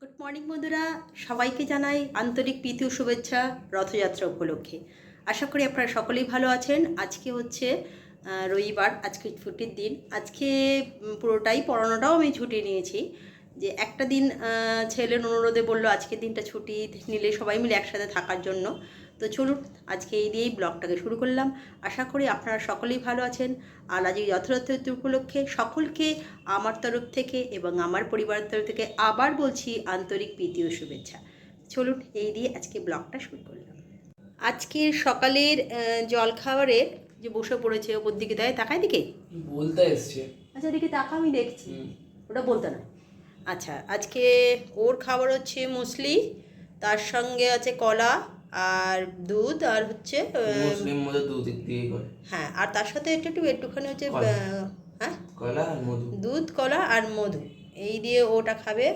Good morning বন্ধুরা, সবাইকে জানাই আন্তরিক প্রীতি ও শুভেচ্ছা রথযাত্রা উপলক্ষে। আশা করি আপনারা সকলেই ভালো আছেন। আজকে হচ্ছে রবিবার, আজকে ছুটির দিন। আজকে পুরোটাই পড়ানোটাও আমি ছুটি নিয়েছি, যে একটা দিন ছেলের অনুরোধে বললো আজকের দিনটা ছুটি নিলে সবাই মিলে একসাথে থাকার জন্য। তো চলুন আজকে এই দিয়েই ব্লগটাকে শুরু করলাম। আশা করি আপনারা সকলেই ভালো আছেন। আর আজ এই রথযাত্রা উপলক্ষে সকলকে আমার তরফ থেকে এবং আমার পরিবারের তরফ থেকে আবার বলছি আন্তরিক প্রীতি ও শুভেচ্ছা। চলুন এই দিয়ে আজকে ব্লগটা শুরু করলাম। আজকের সকালের জলখাবারের যে বসে পড়েছে ওপর দিকে, তাই তাকায় দিকে বলতে এসছে। আচ্ছা দিকে তাকা, আমি দেখছি। ওটা বলতে না। আচ্ছা, আজকে ওর খাবার হচ্ছে মুসলি, তার সঙ্গে আছে কলা আর দুধ, আর হচ্ছে মুসলিম মধ্যে দুধ দিয়ে করে। হ্যাঁ, আর তার সাথে একটুখানি হচ্ছে হ্যাঁ কলা আর মধু, দুধ কলা আর মধু, এই দিয়ে ওটা খাবে।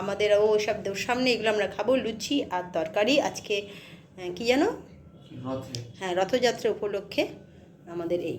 আমাদের ও সব সামনে এগুলো আমরা খাবো, লুচি আর তরকারি। আজকে কি জানো, হ্যাঁ রথযাত্রা উপলক্ষে আমাদের এই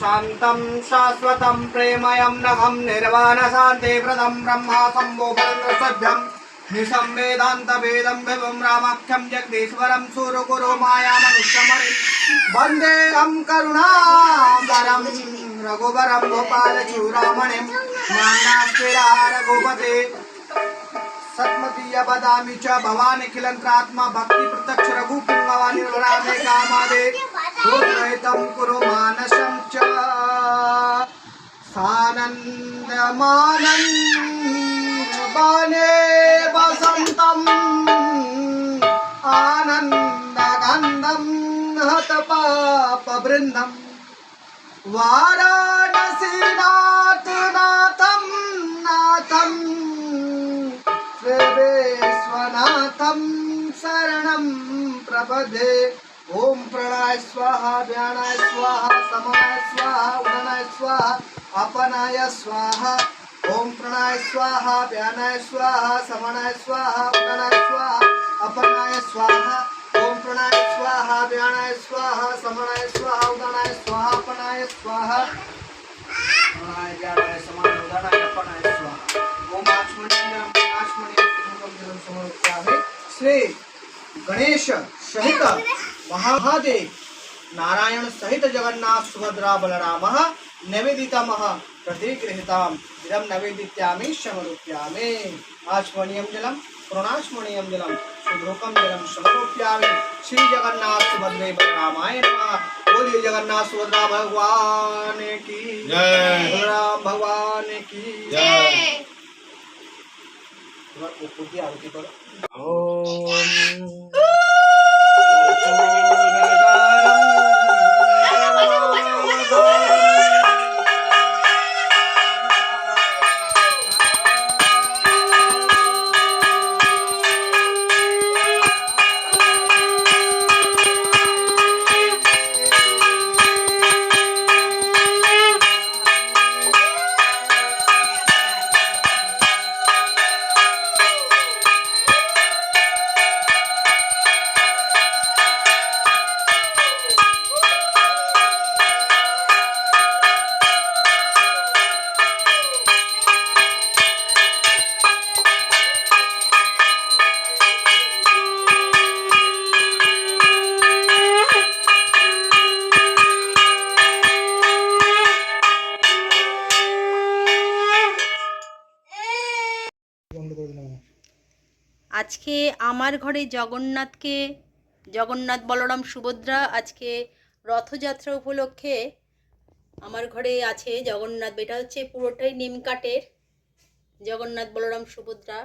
शान्तं शाश्वतं प्रेमयं नघं निर्वाणशान्ते व्रतं ब्रह्मा सम्भोगं निसंवेदान्तवेदं विभुं रामाख्यं जगदीश्वरं सुरगुरु मायामनुष्यमणिं वन्देऽहं करुणाकरं रघुवरं गोपालचूडामणिं मान्नास्तिरार गोपते सत्मतीय बदामि च भवान् अखिलन्त्रात्मा भक्ति प्रत्यक्ष रघुपुङ्गवानि रामे कामादे दोषरहितं कुरु मानसं च सानन्दमानन्दवाने वसन्तम् आनन्दगन्धं हतपापवृन्दं वाराणसीनाथ नाथं नाथं विश्वनाथं शरणं प्रपदे। ओम प्रणय स्वाहा व्यानाय स्वाहा समाय स्वाहा उदनाय स्वाहा अपनाय स्वाहा। ओम प्रणय स्वाहा व्यानाय स्वाहा समानाय स्वाहा उदनाय स्वाहा अपनाय स्वाहा। ओम प्रणय स्वाहा व्यानाय स्वाहा समानाय स्वाहा उदनाय स्वाहा अपनाय स्वाहा। प्रणय व्यानाय समानाय उदनाय अपनाय स्वाहा। ओम श्री गणेश सहित महादेव नारायण सहित जगन्नाथ सुभद्रा बलराम नैवेदितमः प्रतिगृहीताम् इदं नैवेदित्यामि समर्पयामि। आचमनीयं जलं पूर्णाचमनीयं जलं सुधोकं जलं समर्पयामि। श्री जगन्नाथ सुभद्रे बलरामाय नमः। बोलिए जगन्नाथ सुभद्रा भगवान की जय, बलराम भगवान की जय। आरती करो। আজকে আমার ঘরে জগন্নাথ বলরাম সুভদ্রা আজকে রথযাত্রা উপলক্ষে আমার ঘরে আছে জগন্নাথ। এটা হচ্ছে পুরোটাই নিম কাঠের জগন্নাথ বলরাম সুভদ্রা।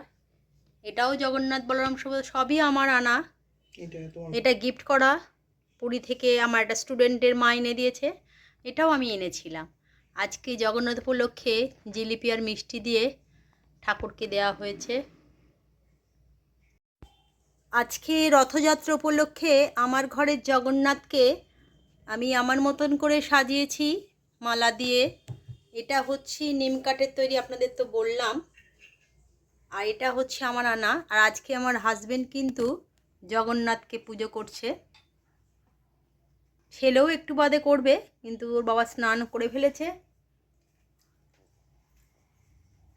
এটাও জগন্নাথ বলরাম সুভদ্রা, সবই আমার আনা। এটা গিফট করা পুরী থেকে আমার একটা স্টুডেন্টের মা এনে দিয়েছে। এটাও আমি এনেছিলাম। আজকে জগন্নাথ উপলক্ষে জিলিপি আর মিষ্টি দিয়ে ঠাকুরকে দেওয়া হয়েছে। আজকে রথযাত্রা উপলক্ষে আমার ঘরের জগন্নাথকে আমি আমার মতন করে সাজিয়েছি মালা দিয়ে। এটা হচ্ছে নিম কাঠের তৈরি, আপনাদের তো বললাম। আর এটা হচ্ছে আমার আনা। আর আজকে আমার হাজবেন্ড কিন্তু জগন্নাথকে পুজো করছে। ছেলেও একটু বাদে করবে, কিন্তু ওর বাবা স্নান করে ফেলেছে।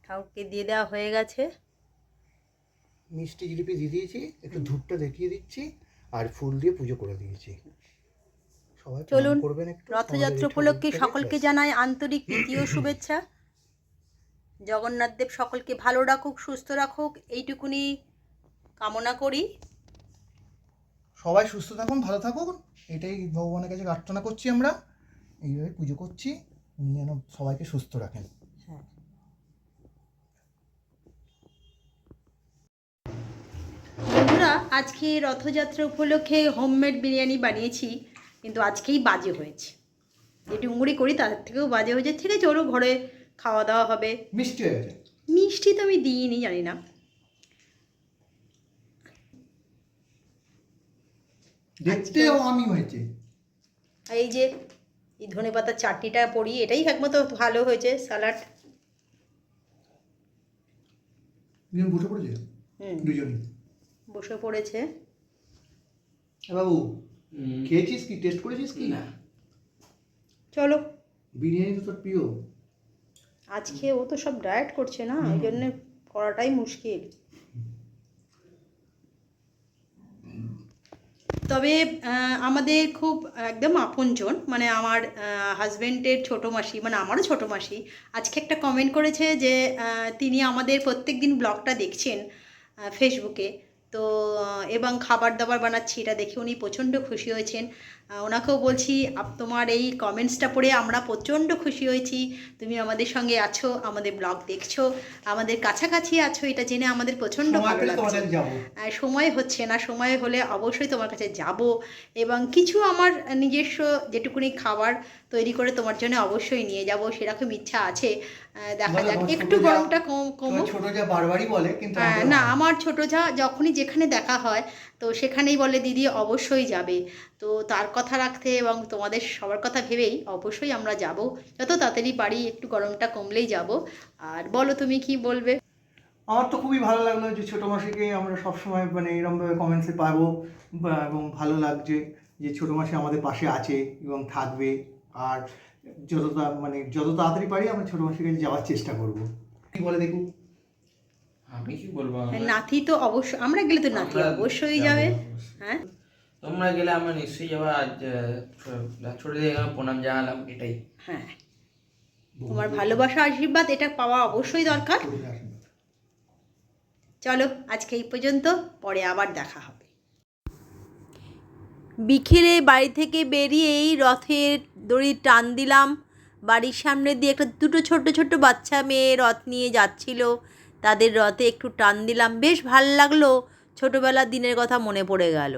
ঠাকুরকে দিয়ে দেওয়া হয়ে গেছে। মিষ্টি জিলিপি দিয়ে দিয়েছি, একটু ধূপটা দেখিয়ে দিচ্ছি, আর ফুল দিয়ে পুজো করে দিয়েছি। সবাই চলুন, করবেন একটু। রথযাত্রা উপলক্ষে সকলকে জানাই আন্তরিক প্রীতি ও শুভেচ্ছা। জগন্নাথ দেব সকলকে ভালো রাখুক, সুস্থ রাখুক, এইটুকুনি কামনা করি। সবাই সুস্থ থাকুন, ভালো থাকুন, এটাই ভগবানের কাছে প্রার্থনা করছি। আমরা এইভাবে পুজো করছি, উনি যেন সবাইকে সুস্থ রাখেন। হ্যাঁ, বন্ধুরা, আজকে রথযাত্রা উপলক্ষে হোমমেড বিরিয়ানি বানিয়েছি, কিন্তু আজকেই বাজে হয়েছে। যে ডুঙ্গুরি করি তাদের থেকেও বাজে হয়েছে। ঠিক আছে, ওরও ঘরে খাওয়া দাওয়া হবে। মিষ্টি হয়ে গেছে। মিষ্টি তো আমি দিইনি, জানি না। দেখতেও আমি হয়েছে। আর এই যে এই ধনেপাতার চাটনিটা পড়ি, এটাই একমাত্র ভালো হয়েছে। স্যালাড বসে পড়েছে দুজনই, বসে পড়েছে। বাবু খেয়েছিস কি, টেস্ট করেছিস কি? না। চলো, বিরিয়ানি তো তোর প্রিয়। আজকে ও তো সব ডায়েট করছে না, ওই জন্য করাটাই মুশকিল। তবে আমাদের খুব একদম আপনজন, মানে আমার হাজব্যান্ডের ছোটো মাসি, মানে আমারও ছোটো মাসি, আজকে একটা কমেন্ট করেছে যে তিনি আমাদের প্রত্যেক দিন ব্লগটা দেখছেন ফেসবুকে। তো এবং খাবার দাবার বানাচ্ছি, এটা দেখে উনি প্রচণ্ড খুশি হয়েছেন। ওনাকেও বলছি, তোমার এই কমেন্টসটা পড়ে আমরা প্রচণ্ড খুশি হয়েছি। তুমি আমাদের সঙ্গে আছো, আমাদের ব্লগ দেখছো, আমাদের কাছাকাছি আছো, এটা জেনে আমাদের প্রচণ্ড ভালো লাগছে। সময় হচ্ছে না, সময় হলে অবশ্যই তোমার কাছে যাব, এবং কিছু আমার নিজস্ব যেটুকুনি খাবার তৈরি করে তোমার জন্য অবশ্যই নিয়ে যাব, সেরকম ইচ্ছা আছে। দেখা যাক, একটু গরমটা কমুক। ছোট যা বারবারই বলে, কিন্তু না, আমার ছোটো যা যখনই যেখানে দেখা হয় তো সেখানেই বলে দিদি অবশ্যই যাবে। তো তার কথা রাখতে এবং তোমাদের সবার কথা ভেবেই অবশ্যই আমরা যাব, যত তাড়াতাড়ি পারি, একটু গরমটা কমলেই যাব। আর বলো তুমি কি বলবে? আমার তো খুবই ভালো লাগলো যে ছোটো মাসিকে আমরা সবসময় মানে এরকমভাবে কমেন্টসে পাবো, এবং ভালো লাগছে যে ছোটো মাসি আমাদের পাশে আছে এবং থাকবে। আর যত তাড়াতাড়ি পারি আমরা ছোটো মাসির কাছে যাওয়ার চেষ্টা করবো। কি বলে দেখুন। আমি কি বলবো, নাতি তো অবশ্যই, আমরা গেলে তো নাতি অবশ্যই যাবে। হ্যাঁ, তোমরা গেলে আমরা নিশ্চয়ই যাবো। আজ ছোট থেকে প্রণাম জানালাম, এটাই। হ্যাঁ, তোমার ভালোবাসা আশীর্বাদ এটা পাওয়া অবশ্যই দরকার। চলো, আজকে এই পর্যন্ত, পরে আবার দেখা হবে। বিকেলে বাড়ি থেকে বেরিয়েই রথের দড়ি টান দিলাম। বাড়ির সামনে দিয়ে দুটো ছোট ছোট বাচ্চা মেয়ে রথ নিয়ে যাচ্ছিল, তাদের রথে একটু টান দিলাম, বেশ ভাল লাগলো। ছোটোবেলার দিনের কথা মনে পড়ে গেল।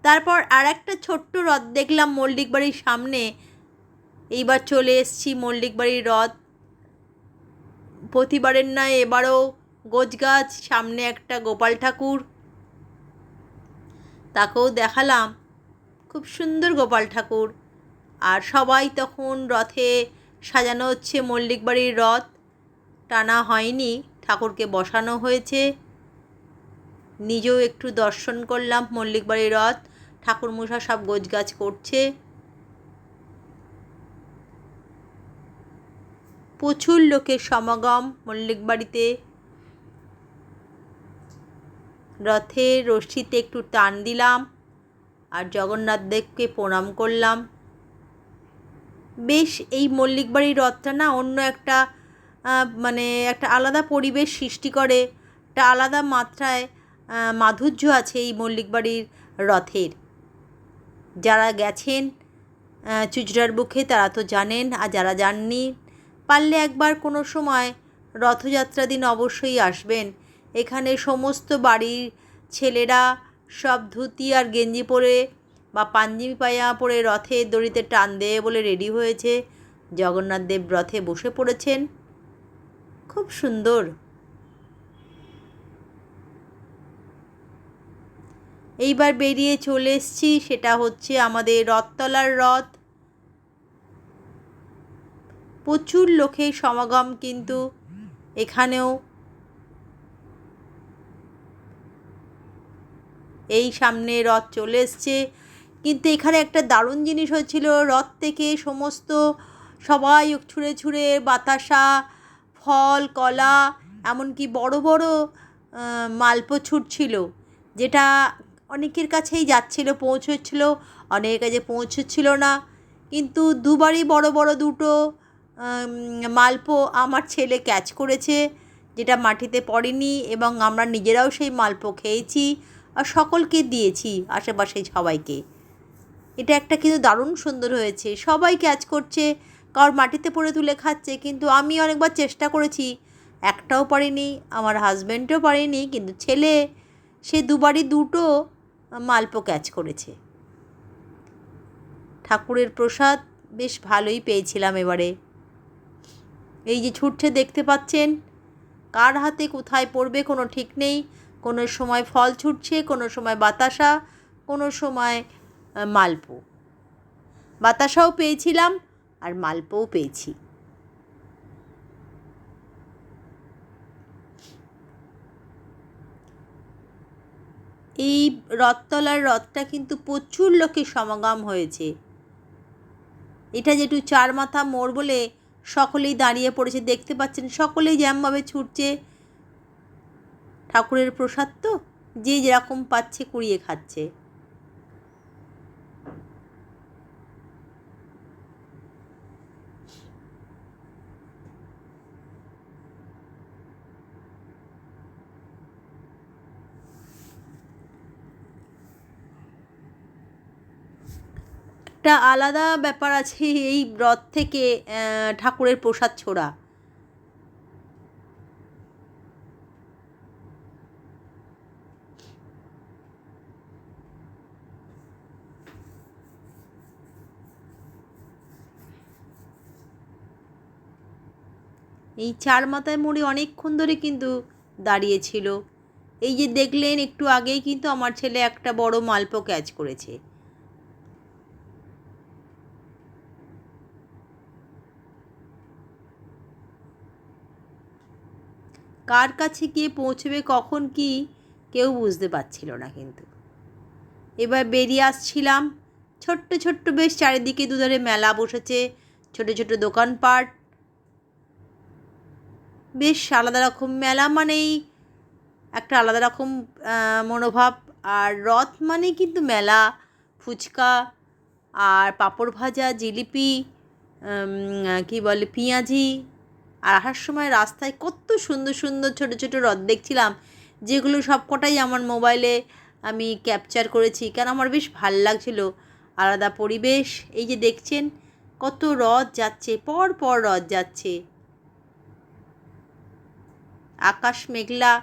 তারপর আর একটা ছোট্ট রথ দেখলাম মল্লিক বাড়ির সামনে। এইবার চলে এসেছি মল্লিক বাড়ির রথ। প্রতিবারের নয়, এবারও গোছগাছ, সামনে একটা গোপাল ঠাকুর, তাকেও দেখালাম, খুব সুন্দর গোপাল ঠাকুর। আর সবাই তখন রথে সাজানো হচ্ছে মল্লিক বাড়ির রথ। টানা হয়নি, ঠাকুরকে বসানো হয়েছে। নিজেও একটু দর্শন করলাম মল্লিক বাড়ির রথ। ঠাকুরমশাই সব গোছগাছ করছে। প্রচুর লোকের সমাগম মল্লিক বাড়িতে। রথের রশ্মিতে একটু টান দিলাম আর জগন্নাথ দেবকে প্রণাম করলাম। বেশ, এই মল্লিক বাড়ির রথটা না অন্য একটা মানে একটা আলাদা পরিবেশ সৃষ্টি করে, একটা আলাদা মাত্রায় মাধুর্য আছে এই মল্লিকবাড়ির রথের। যারা গেছেন চুঁচুড়ার বুকে তারা তো জানেন, আর যারা যাননি পারলে একবার কোনো সময় রথযাত্রা দিন অবশ্যই আসবেন। এখানে সমস্ত বাড়ির ছেলেরা সব ধুতি আর গেঞ্জি পরে বা পাঞ্জাবি পায়জামা পরে রথের দড়িতে টান দেবে বলে রেডি হয়েছে। জগন্নাথ দেব রথে বসে পড়েছেন, খুব সুন্দর। এইবার বেরিয়ে চলে এসেছি, সেটা হচ্ছে আমাদের রথতলার রথ। প্রচুর লোকের সমাগম কিন্তু এখানেও। এই সামনে রথ চলে এসছে, কিন্তু এখানে একটা দারুণ জিনিস হচ্ছিল, রথ থেকে সমস্ত সবাই ছুঁড়ে ছুঁড়ে বাতাসা, ফল, কলা, এমনকি বড় বড় মালপো ছুটছিল, যেটা অনেকের কাছেই যাচ্ছিল, পৌঁছচ্ছিল, অনেকের কাছে পৌঁছচ্ছিল না। কিন্তু দুবারই বড় বড় দুটো মালপো আমার ছেলে ক্যাচ করেছে, যেটা মাটিতে পড়েনি, এবং আমরা নিজেরাও সেই মালপো খেয়েছি আর সকলকে দিয়েছি, আশেপাশে সবাইকে। এটা একটা কিন্তু দারুণ সুন্দর হয়েছে, সবাই ক্যাচ করছে, কারোর মাটিতে পড়ে তুলে খাচ্ছে। কিন্তু আমি অনেকবার চেষ্টা করেছি, একটাও পারিনি, আমার হাজব্যান্ডও পারেনি, কিন্তু ছেলে সে দুবারই দুটো মালপো ক্যাচ করেছে। ঠাকুরের প্রসাদ বেশ ভালোই পেয়েছিলাম এবারে। এই যে ছুটছে দেখতে পাচ্ছেন, কার হাতে কোথায় পড়বে কোনো ঠিক নেই। কোনো সময় ফল ছুটছে, কোনো সময় বাতাসা, কোনো সময় মালপো। বাতাসাও পেয়েছিলাম আর মালপোও পেয়েছি। এই রথতলার রথটা কিন্তু প্রচুর লোকের সমাগম হয়েছে। এটা যেটু চার মাথা মোড় বলে সকলেই দাঁড়িয়ে পড়েছে, দেখতে পাচ্ছেন সকলেই যেমনভাবে ছুটছে। ঠাকুরের প্রসাদ তো যে যেরকম পাচ্ছে কুড়িয়ে খাচ্ছে। একটা আলাদা ব্যাপার আছে এই রথ থেকে ঠাকুরের প্রসাদ ছোড়া। এই চার মাথায় মোড়ে অনেকক্ষণ ধরে কিন্তু দাঁড়িয়েছিল। এই যে দেখলেন একটু আগেই কিন্তু আমার ছেলে একটা বড় মালপো ক্যাচ করেছে। কার কাছে গিয়ে পৌঁছবে কখন কি কেউ বুঝতে পারছিল না। কিন্তু এবার বেরিয়ে আসছিলাম, ছোট্ট ছোট্ট বেশ চারিদিকে দুধারে মেলা বসেছে, ছোট ছোট দোকানপাট, বেশ আলাদা রকম মেলা মানেই একটা আলাদা রকম মনোভাব। আর রথ মানে কিন্তু মেলা, ফুচকা আর পাঁপড় ভাজা, জিলিপি, কী বলে পেঁয়াজি। আর আসার সময় রাস্তায় কত সুন্দর সুন্দর ছোটো ছোটো রথ দেখছিলাম, যেগুলো সবকটাই আমার মোবাইলে আমি ক্যাপচার করেছি, কেন আমার বেশ ভাল লাগছিল, আলাদা পরিবেশ। এই যে দেখছেন কত রথ যাচ্ছে, পর পর রথ যাচ্ছে। আকাশ মেঘলা,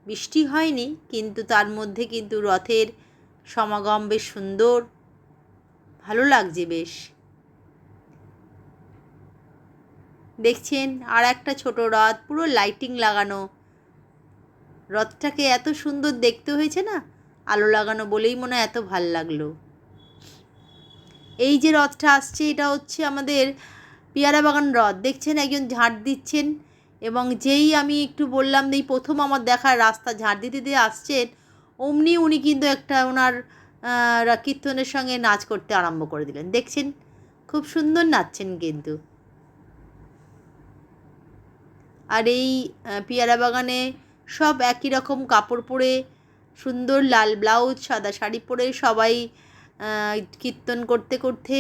বৃষ্টি হয়নি, কিন্তু তার মধ্যে কিন্তু রথের সমাগম বেশ সুন্দর, ভালো লাগছে বেশ। দেখছেন আর একটা ছোট রথ, পুরো লাইটিং লাগানো। রথটাকে এত সুন্দর দেখতে হয়েছে না, আলো লাগানো বলেই মনে হয় এত ভাল লাগলো। এই যে রথটা আসছে এটা হচ্ছে আমাদের পেয়ারা বাগান রথ। দেখছেন একজন ঝাঁট দিচ্ছেন, এবং যেই আমি একটু বললাম এই প্রথম আমার দেখা রাস্তা ঝাঁট দিতে দিয়ে আসছেন, অমনি উনি কিন্তু একটা ওনার কীর্তনের সঙ্গে নাচ করতে আরম্ভ করে দিলেন। দেখছেন খুব সুন্দর নাচছেন কিন্তু। আর এই পেয়ারা বাগানে সব একই রকম কাপড় পরে, সুন্দর লাল ব্লাউজ, সাদা শাড়ি পরে সবাই কীর্তন করতে করতে,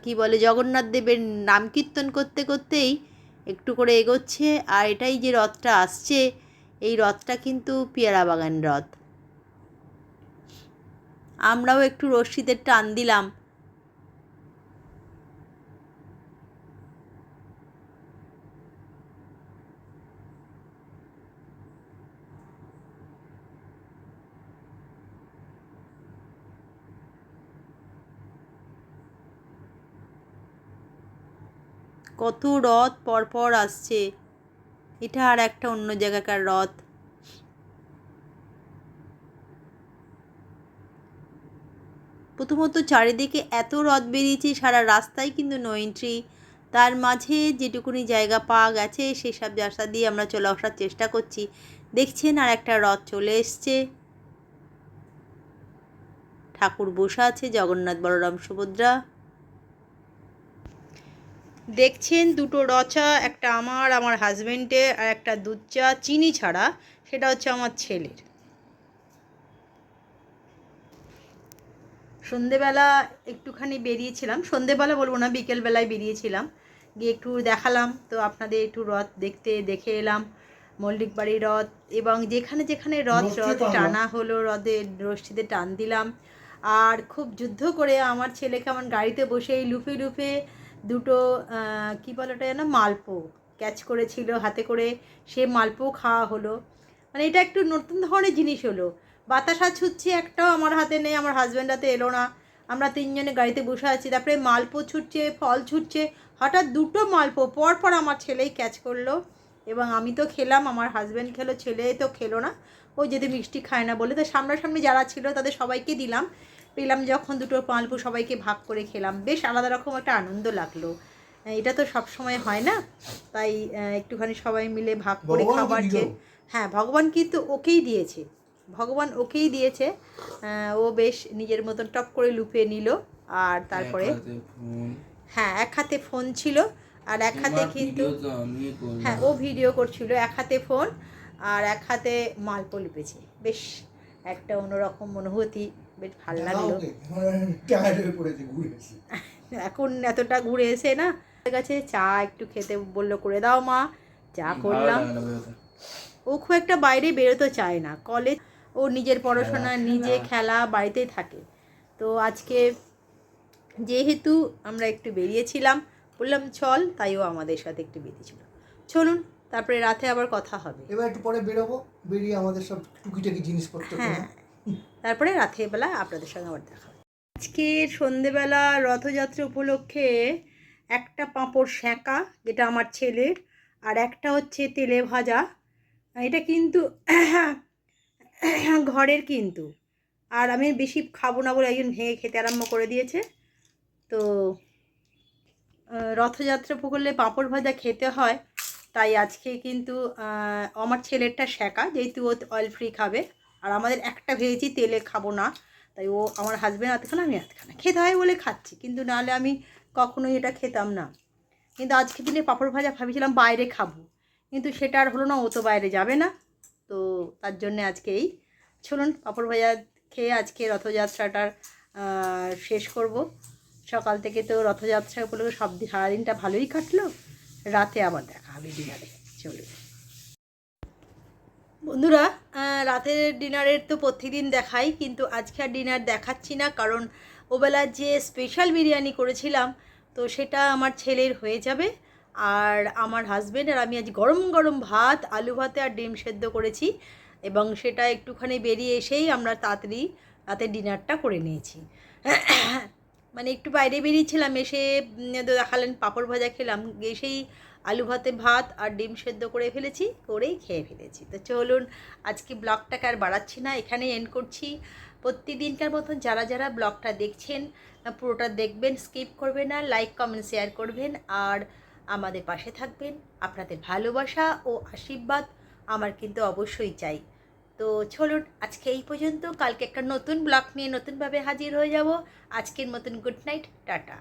কী বলে জগন্নাথ দেবের নাম কীর্তন করতে করতেই একটু করে এগোচ্ছে। আর এটাই যে রথটা আসছে, এই রথটা কিন্তু পেয়ারা বাগান রথ। আমরাও একটু রশ্মিদের টান দিলাম। কত রথ পরপর আসছে, এটা আর একটা অন্য জায়গাকার রথ। প্রথমত চারিদিকে এত রথ বেরিয়েছে, সারা রাস্তায় কিন্তু নো এন্ট্রি। তার মাঝে যেটুকুনি জায়গা পাওয়া গেছে সেসব রাস্তা দিয়ে আমরা চলে আসার চেষ্টা করছি। দেখছেন আর একটা রথ চলে এসছে, ঠাকুর বসা আছে, জগন্নাথ বলরাম সুভদ্রা। দেখছেন দুটো রচা, একটা আমার হাজব্যান্ডের, আর একটা দুধ চা চিনি ছাড়া, সেটা হচ্ছে আমার ছেলের। সন্ধেবেলা একটুখানি বেরিয়েছিলাম, সন্ধেবেলা বলবো না, বিকেলবেলায় বেরিয়েছিলাম, গিয়ে একটু দেখালাম তো আপনাদের, একটু রথ দেখে এলাম। মল্লিক বাড়ির রথ, এবং যেখানে যেখানে রথ টানা হলো, রথের রশ্মিতে টান দিলাম। আর খুব যুদ্ধ করে আমার ছেলেকে আমার গাড়িতে বসেই লুফে লুফে দুটো কী বলে ওটা যেন, মালপো ক্যাচ করেছিল হাতে করে, সে মালপো খাওয়া হলো। মানে এটা একটু নতুন ধরনের জিনিস হলো। বাতাসা ছুটছে একটাও আমার হাতে নেই, আমার হাজব্যান্ড হাতে এলো না, আমরা তিনজনে গাড়িতে বসে আছি। তারপরে মালপো ছুটছে, ফল ছুটছে, হঠাৎ দুটো মালপো পরপর আমার ছেলেই ক্যাচ করলো, এবং আমি তো খেলাম, আমার হাজব্যান্ড খেলো, ছেলে তো খেলো না, ও যদি মিষ্টি খায় না বলে। তো সামনাসামনি যারা ছিল তাদের সবাইকে দিলাম, পেলাম যখন দুটো মালপো সবাইকে ভাগ করে খেলাম, বেশ আলাদা রকম একটা আনন্দ লাগলো। এটা তো সব সময় হয় না, তাই একটুখানি সবাই মিলে ভাগ করে খাবার যে, হ্যাঁ ভগবান কিন্তু ওকেই দিয়েছে, ভগবান ওকেই দিয়েছে। ও বেশ নিজের মতন টপ করে লুপিয়ে নিল। আর তারপরে হ্যাঁ, এক হাতে ফোন ছিল, আর এক হাতে কিন্তু, হ্যাঁ ও ভিডিও করছিল, এক হাতে ফোন আর এক হাতে মালপো লুপেছে। বেশ একটা অন্যরকম অনুভূতি, বেশ ভালো লাগলো। এখন এতটা ঘুরে এসে না গেছে, চা একটু খেতে বললো, করে দাও মা, চা করলাম। ও খুব একটা বাইরে বেরোতে চায় না, কলেজ, ও নিজের পড়াশোনা, নিজে খেলা, বাড়িতেই থাকে। তো আজকে যেহেতু আমরা একটু বেরিয়েছিলাম, বললাম চল, তাই ও আমাদের সাথে একটু বেরিয়েছিল। চলুন, তারপরে রাতে আবার কথা হবে। এবার একটু পরে বেরোবো, বেরিয়ে আমাদের সব টুকিটাকি জিনিসপত্র, হ্যাঁ, তারপরে রাত্রেবেলা আপনাদের সঙ্গে আবার দেখা হবে। আজকে সন্ধেবেলা রথযাত্রা উপলক্ষে একটা পাঁপড় সেঁকা, যেটা আমার ছেলের, আর একটা হচ্ছে তেলে ভাজা। এটা কিন্তু ঘরের কিন্তু, আর আমি বেশি খাবো না বলে একজন ভেঙে খেতে আরম্ভ করে দিয়েছে। তো রথযাত্রা উপলক্ষে পাঁপড় ভাজা খেতে হয়, তাই আজকে কিন্তু আমার ছেলেরটা সেঁকা, যেহেতু ও অয়েল ফ্রি খাবে, আর আমাদের একটা ভেজেছি, তেলে খাবো না, তাই ও আমার হাজব্যান্ড হাতখানা, আমি হাতখানা খেতে হয় বলে খাচ্ছি, কিন্তু নাহলে আমি কখনোই এটা খেতাম না। কিন্তু আজকে দিনে পাঁপড় ভাজা ভাবিছিলাম বাইরে খাবো, কিন্তু সেটা আর হলো না, ও তো বাইরে যাবে না, তো তার জন্যে আজকেই চলুন পাঁপড় ভাজা খেয়ে আজকে রথযাত্রাটার শেষ করব। সকাল থেকে তো রথযাত্রা উপলক্ষে সারাদিনটা ভালোই কাটলো, রাতে আবার দেখা হবে ডিনারে। চলুন বন্ধুরা, রাতের ডিনারের তো প্রতিদিন দেখাই, কিন্তু আজকে আর ডিনার দেখাচ্ছি না, কারণ ওবেলা যে স্পেশাল বিরিয়ানি করেছিলাম, তো সেটা আমার ছেলের হয়ে যাবে। আর আমার হাজব্যান্ড আর আমি আজ গরম গরম ভাত, আলু ভাতে আর ডিম সেদ্ধ করেছি, এবং সেটা একটুখানি বেরিয়ে এসেই আমরা তাড়াতাড়ি রাতের ডিনারটা করে নিয়েছি। মানে একটু বাইরে বেরিয়েছিলাম, এসে দেখালেন পাঁপড় ভাজা খেলাম, এসেই আলু ভাতে ভাত আর ডিম সেদ্ধ করে ফেলেছি, করেই খেয়ে ফেলেছি। তো চলুন, আজকে ব্লগটাকে আর বাড়াচ্ছি না, এখানেই এন্ড করছি। প্রতিদিনকার মতন যারা যারা ব্লগটা দেখছেন পুরোটা দেখবেন, স্কিপ করবেন না, লাইক কমেন্ট শেয়ার করবেন, আর আমাদের পাশে থাকবেন। আপনাদের ভালোবাসা ও আশীর্বাদ আমার কিন্তু অবশ্যই চাই। তো চলুন, আজকে এই পর্যন্ত, কালকে একটা নতুন ব্লগ নিয়ে নতুনভাবে হাজির হয়ে যাব। আজকের মতন গুড নাইট, টাটা।